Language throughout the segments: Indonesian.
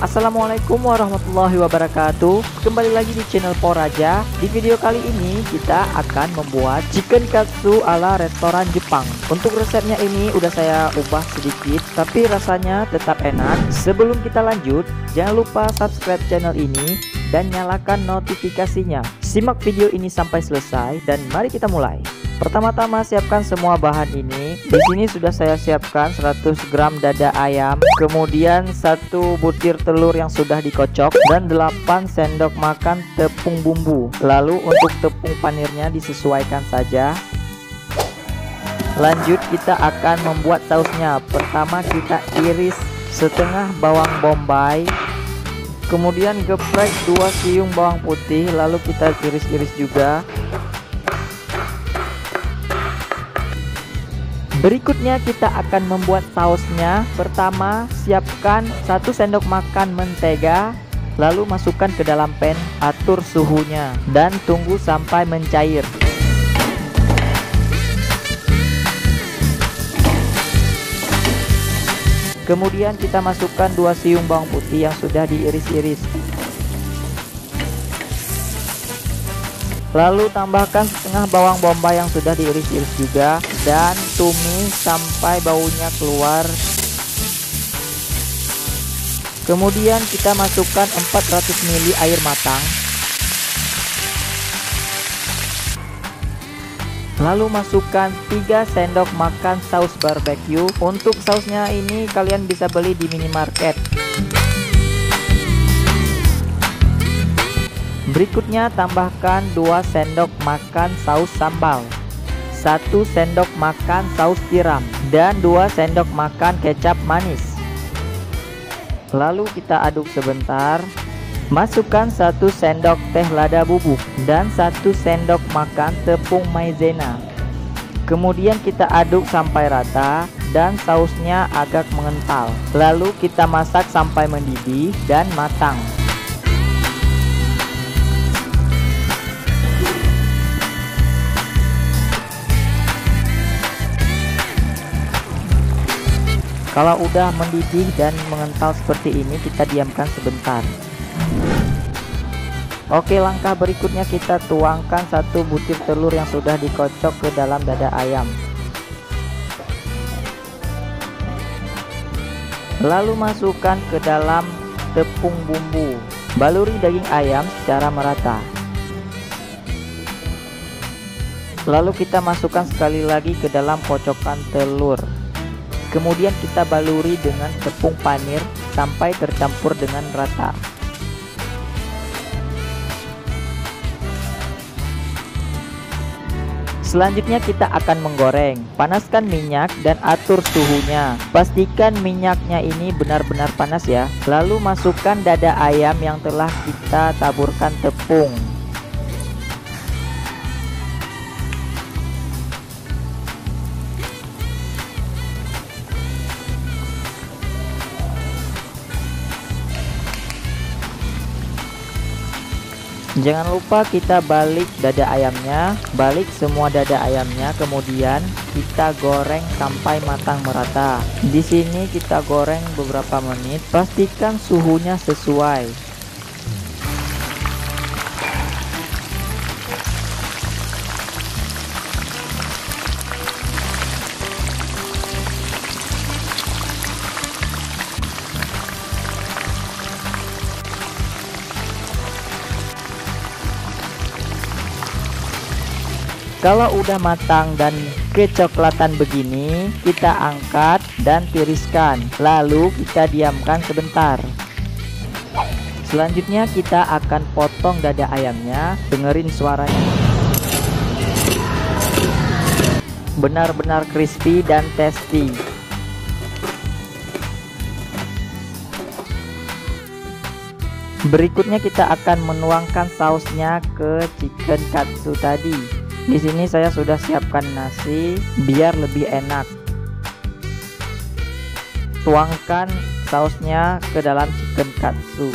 Assalamualaikum warahmatullahi wabarakatuh. Kembali lagi di channel Poraja. Di video kali ini kita akan membuat chicken katsu ala restoran Jepang. Untuk resepnya ini udah saya ubah sedikit, tapi rasanya tetap enak. Sebelum kita lanjut, jangan lupa subscribe channel ini dan nyalakan notifikasinya. Simak video ini sampai selesai dan mari kita mulai. Pertama-tama siapkan semua bahan ini. Di sini sudah saya siapkan 100 gram dada ayam, kemudian 1 butir telur yang sudah dikocok dan 8 sendok makan tepung bumbu. Lalu untuk tepung panirnya disesuaikan saja. Lanjut kita akan membuat sausnya. Pertama kita iris setengah bawang bombay, kemudian geprek 2 siung bawang putih, lalu kita iris-iris juga. Berikutnya kita akan membuat sausnya. Pertama siapkan 1 sendok makan mentega, lalu masukkan ke dalam pan, atur suhunya dan tunggu sampai mencair. Kemudian kita masukkan 2 siung bawang putih yang sudah diiris-iris. Lalu tambahkan setengah bawang bombay yang sudah diiris-iris juga dan tumis sampai baunya keluar. Kemudian kita masukkan 400 ml air matang. Lalu masukkan 3 sendok makan saus barbeque. Untuk sausnya ini kalian bisa beli di minimarket. Berikutnya tambahkan 2 sendok makan saus sambal, 1 sendok makan saus tiram, dan 2 sendok makan kecap manis. Lalu kita aduk sebentar. Masukkan 1 sendok teh lada bubuk dan 1 sendok makan tepung maizena. Kemudian kita aduk sampai rata dan sausnya agak mengental. Lalu kita masak sampai mendidih dan matang. Kalau udah mendidih dan mengental seperti ini, kita diamkan sebentar. Oke, langkah berikutnya kita tuangkan 1 butir telur yang sudah dikocok ke dalam dada ayam. Lalu masukkan ke dalam tepung bumbu. Baluri daging ayam secara merata. Lalu kita masukkan sekali lagi ke dalam kocokan telur. Kemudian kita baluri dengan tepung panir sampai tercampur dengan rata. Selanjutnya kita akan menggoreng. Panaskan minyak dan atur suhunya. Pastikan minyaknya ini benar-benar panas ya. Lalu masukkan dada ayam yang telah kita taburkan tepung. Jangan lupa kita balik dada ayamnya, balik semua dada ayamnya, kemudian kita goreng sampai matang merata. Di sini kita goreng beberapa menit, pastikan suhunya sesuai. Kalau udah matang dan kecoklatan begini, kita angkat dan tiriskan. Lalu kita diamkan sebentar. Selanjutnya kita akan potong dada ayamnya. Dengerin suaranya. Benar-benar crispy dan tasty. Berikutnya kita akan menuangkan sausnya ke chicken katsu tadi. Di sini saya sudah siapkan nasi biar lebih enak. Tuangkan sausnya ke dalam chicken katsu.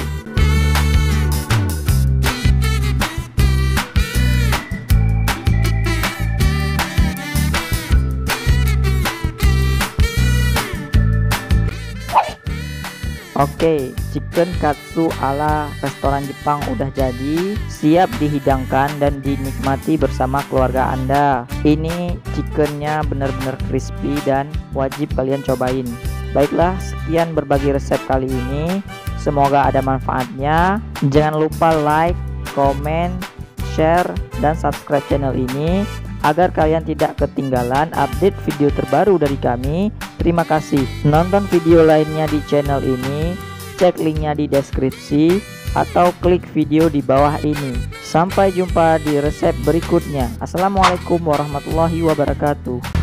Oke, chicken katsu ala restoran Jepang udah jadi, siap dihidangkan dan dinikmati bersama keluarga Anda. Ini chickennya benar-benar crispy dan wajib kalian cobain. Baiklah, sekian berbagi resep kali ini. Semoga ada manfaatnya. Jangan lupa like, komen, share, dan subscribe channel ini agar kalian tidak ketinggalan update video terbaru dari kami. Terima kasih. Nonton video lainnya di channel ini, cek linknya di deskripsi atau klik video di bawah ini. Sampai jumpa di resep berikutnya. Assalamualaikum warahmatullahi wabarakatuh.